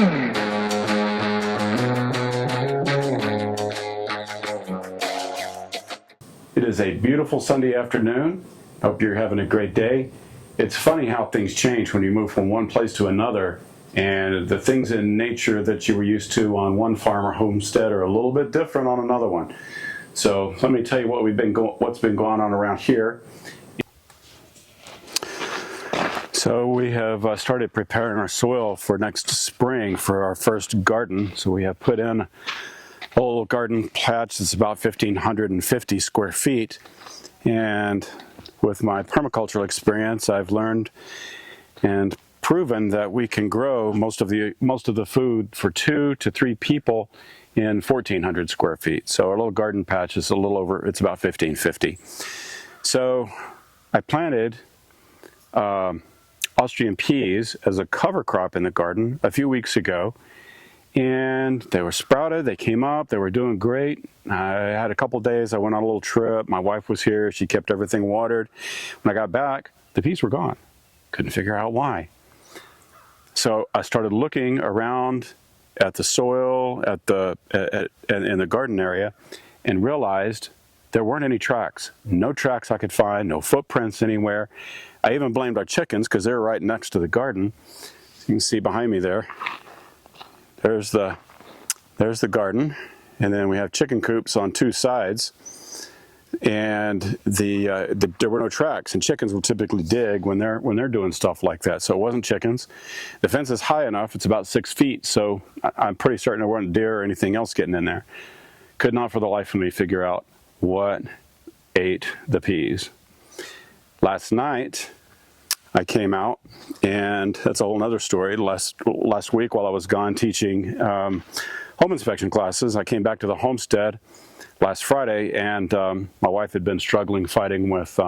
It is a beautiful Sunday afternoon. Hope you're having a great day. It's funny how things change when you move from one place to another, and the things in nature that you were used to on one farm or homestead are a little bit different on another one. So let me tell you what's been going on around here. So we have started preparing our soil for next spring for our first garden. So we have put in a little garden patch that's about 1,550 square feet, and with my permaculture experience, I've learned and proven that we can grow most of the food for 2 to 3 people in 1,400 square feet. So our little garden patch is it's about 1,550. So I planted Austrian peas as a cover crop in the garden a few weeks ago, and they were sprouted, they came up, they were doing great. I had a couple days, I went on a little trip, my wife was here, she kept everything watered. When I got back, the peas were gone. Couldn't figure out why. So I started looking around at the soil, in the garden area, and realized there weren't any tracks. No tracks I could find, no footprints anywhere. I even blamed our chickens because they were right next to the garden. You can see behind me there. There's the garden, and then we have chicken coops on 2 sides, and there were no tracks, and chickens will typically dig when they're doing stuff like that. So it wasn't chickens. The fence is high enough; it's about 6 feet, so I'm pretty certain there weren't deer or anything else getting in there. Could not for the life of me figure out what ate the peas. Last night I came out, and that's a whole nother story. Last week while I was gone teaching home inspection classes, I came back to the homestead last Friday, and my wife had been fighting with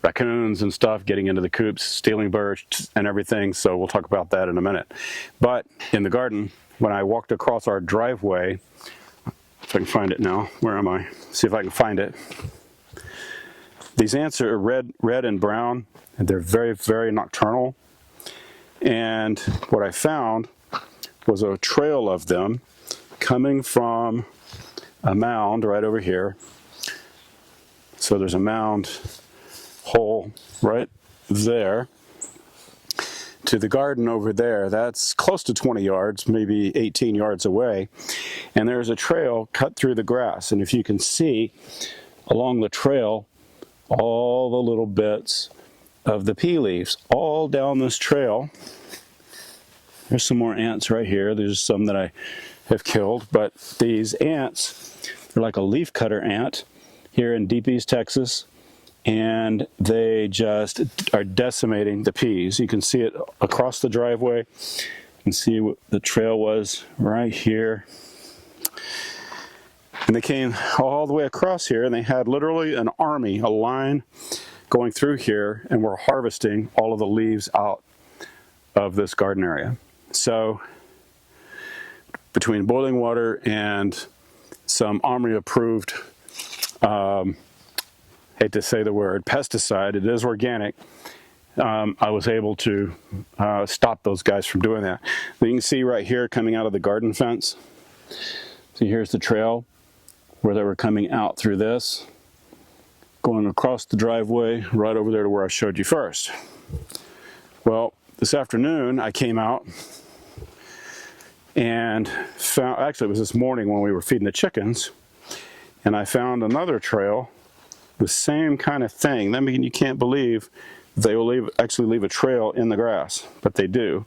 raccoons and stuff, getting into the coops, stealing birds and everything, so we'll talk about that in a minute. But in the garden, when I walked across our driveway, if I can find it now, where am I? See if I can find it. These ants are red and brown, and they're very, very nocturnal. And what I found was a trail of them coming from a mound right over here. So there's a mound hole right there to the garden over there. That's close to 20 yards, maybe 18 yards away. And there's a trail cut through the grass. And if you can see along the trail, all the little bits of the pea leaves all down this trail. There's some more ants right here. There's some that I have killed, but these ants, they're like a leaf cutter ant here in Deep East Texas, and they just are decimating the peas. You can see it across the driveway. You can see what the trail was right here. And they came all the way across here, and they had literally an army, a line going through here, and were harvesting all of the leaves out of this garden area. So between boiling water and some Omri-approved, hate to say the word, pesticide, it is organic, I was able to stop those guys from doing that. You can see right here coming out of the garden fence. See, here's the trail where they were coming out through this, going across the driveway right over there to where I showed you first. Well, this afternoon I came out and found, actually it was this morning when we were feeding the chickens, and I found another trail, the same kind of thing. I mean, you can't believe they will actually leave a trail in the grass, but they do.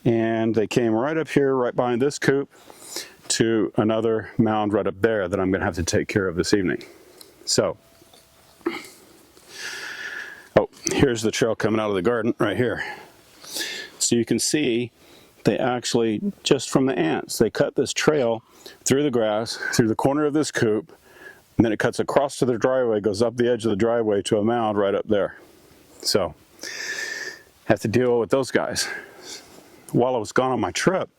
And they came right up here, right behind this coop, to another mound right up there that I'm going to have to take care of this evening. So, oh, here's the trail coming out of the garden right here. So you can see they actually, just from the ants, they cut this trail through the grass, through the corner of this coop, and then it cuts across to the driveway, goes up the edge of the driveway to a mound right up there. So, have to deal with those guys. While I was gone on my trip,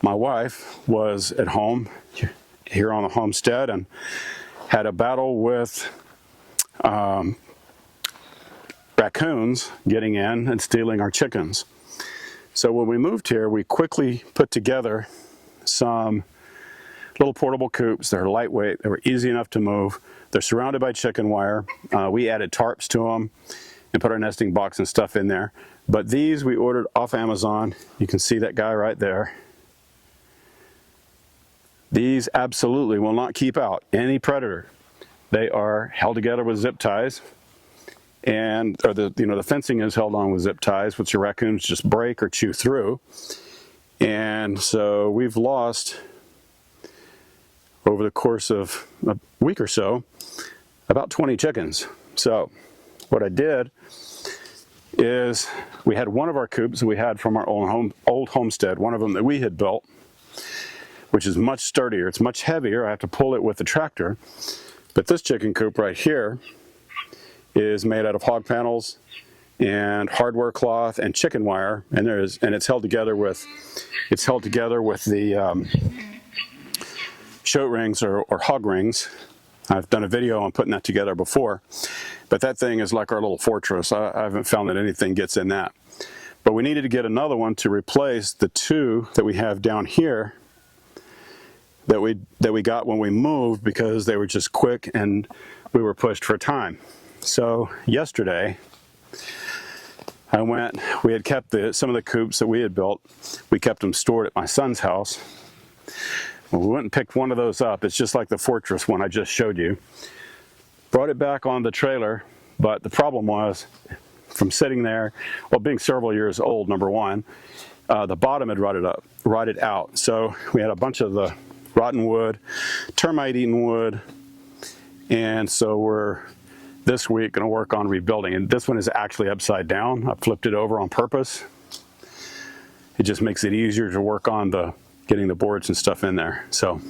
my wife was at home here on the homestead and had a battle with raccoons getting in and stealing our chickens. So when we moved here, we quickly put together some little portable coops. They're lightweight, they were easy enough to move. They're surrounded by chicken wire. We added tarps to them and put our nesting box and stuff in there. But these we ordered off Amazon. You can see that guy right there. These absolutely will not keep out any predator. They are held together with zip ties, and the fencing is held on with zip ties, which the raccoons just break or chew through. And so we've lost, over the course of a week or so, about 20 chickens. So what I did is we had one of our coops that we had from our old homestead, one of them that we had built, which is much sturdier. It's much heavier. I have to pull it with the tractor. But this chicken coop right here is made out of hog panels and hardware cloth and chicken wire, and it's held together with the shoat rings or hog rings. I've done a video on putting that together before, but that thing is like our little fortress. I haven't found that anything gets in that. But we needed to get another one to replace the two that we have down here that we got when we moved, because they were just quick and we were pushed for time. So yesterday we had kept some of the coops that we had built, we kept them stored at my son's house. Well, we went and picked one of those up. It's just like the fortress one I just showed you. Brought it back on the trailer, but the problem was, from sitting there, well, being several years old, number one, the bottom had rotted out. So we had a bunch of the rotten wood, termite-eaten wood, and so we're this week going to work on rebuilding. And this one is actually upside down. I flipped it over on purpose. It just makes it easier to work on getting the boards and stuff in there. So,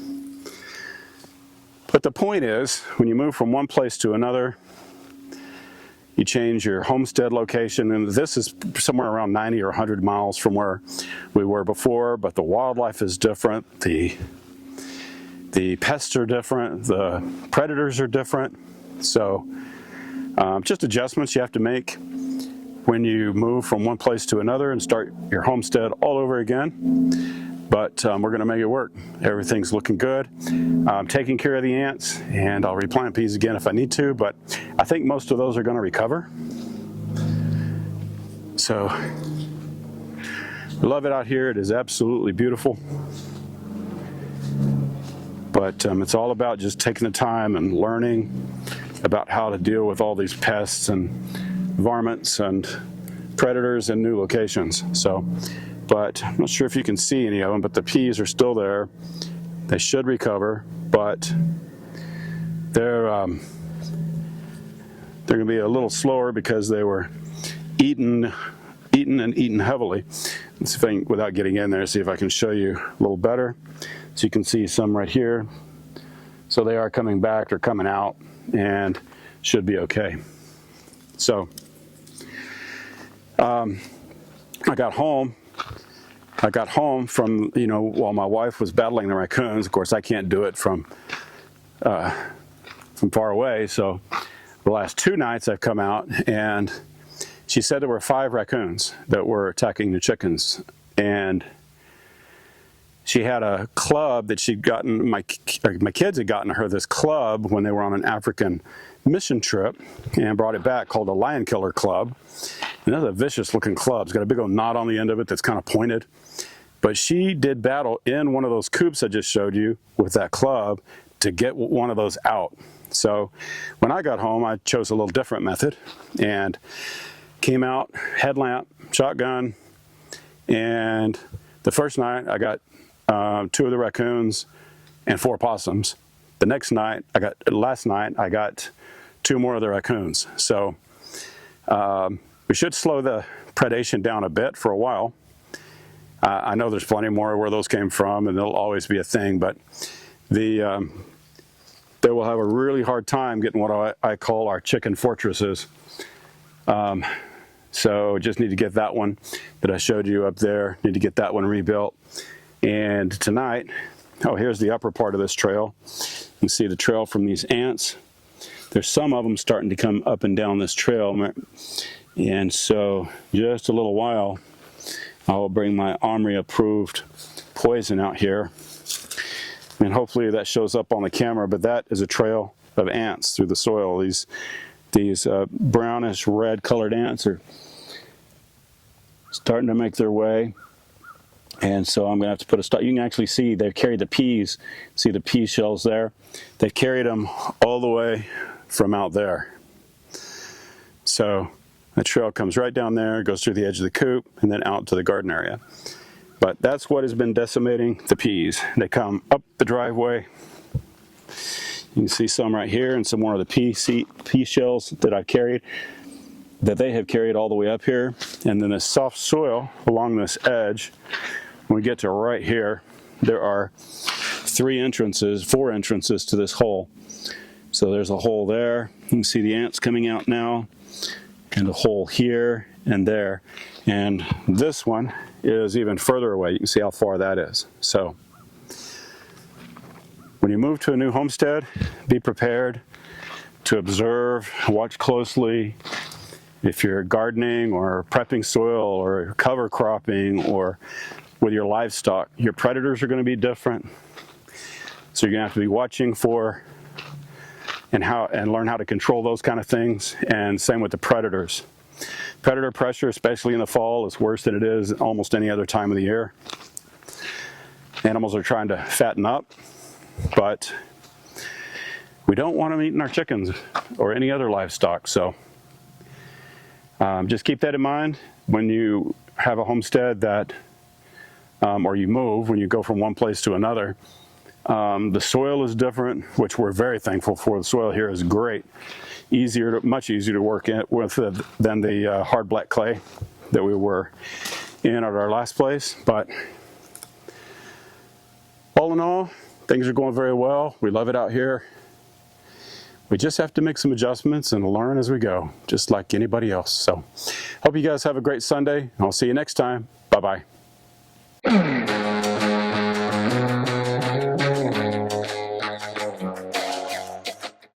but the point is, when you move from one place to another, you change your homestead location, and this is somewhere around 90 or 100 miles from where we were before, but the wildlife is different, the pests are different, the predators are different. So just adjustments you have to make when you move from one place to another and start your homestead all over again. But we're going to make it work. Everything's looking good. I'm taking care of the ants, and I'll replant peas again if I need to, but I think most of those are going to recover. So we love it out here. It is absolutely beautiful. But it's all about just taking the time and learning about how to deal with all these pests and varmints and predators in new locations. So, but I'm not sure if you can see any of them, but the peas are still there. They should recover, but they're going to be a little slower because they were eaten heavily. Let's see if I can, without getting in there, see if I can show you a little better. So you can see some right here. So they are coming back, they're coming out, and should be okay. So I got home from, while my wife was battling the raccoons. Of course, I can't do it from far away. So the last 2 nights I've come out, and she said there were 5 raccoons that were attacking the chickens. And she had a club that she'd gotten, my kids had gotten her this club when they were on an African mission trip, and brought it back, called a lion killer club. And that's a vicious looking club. It's got a big old knot on the end of it that's kind of pointed. But she did battle in one of those coops I just showed you with that club to get one of those out. So when I got home, I chose a little different method and came out, headlamp, shotgun, and the first night I got 2 of the raccoons and 4 possums. The next night, last night, I got 2 more of the raccoons. So we should slow the predation down a bit for a while. I know there's plenty more where those came from, and they'll always be a thing, but they will have a really hard time getting what I call our chicken fortresses. So just need to get that one that I showed you up there, need to get that one rebuilt. And tonight, here's the upper part of this trail. You can see the trail from these ants. There's some of them starting to come up and down this trail. And so just a little while, I'll bring my Omri approved poison out here, and hopefully that shows up on the camera, but that is a trail of ants through the soil. These brownish red colored ants are starting to make their way, and so I'm gonna have to put a stop. You can actually see they've carried the peas. See the pea shells there? They've carried them all the way from out there. So the trail comes right down there, goes through the edge of the coop, and then out to the garden area. But that's what has been decimating the peas. They come up the driveway. You can see some right here and some more of the pea shells that I've carried, that they have carried all the way up here. And then the soft soil along this edge, when we get to right here, there are four entrances to this hole. So there's a hole there. You can see the ants coming out now, and a hole here and there. And this one is even further away. You can see how far that is. So when you move to a new homestead, be prepared to observe, watch closely. If you're gardening or prepping soil or cover cropping or with your livestock, your predators are going to be different. So you're going to have to be watching for and learn how to control those kind of things. And same with the predators. Predator pressure, especially in the fall, is worse than it is almost any other time of the year. Animals are trying to fatten up, but we don't want them eating our chickens or any other livestock. So just keep that in mind when you have a homestead that, or you move, when you go from one place to another. The soil is different, which we're very thankful for. The soil here is great. Much easier to work with than the hard black clay that we were in at our last place. But all in all, things are going very well. We love it out here. We just have to make some adjustments and learn as we go, just like anybody else. So hope you guys have a great Sunday. I'll see you next time. Bye-bye.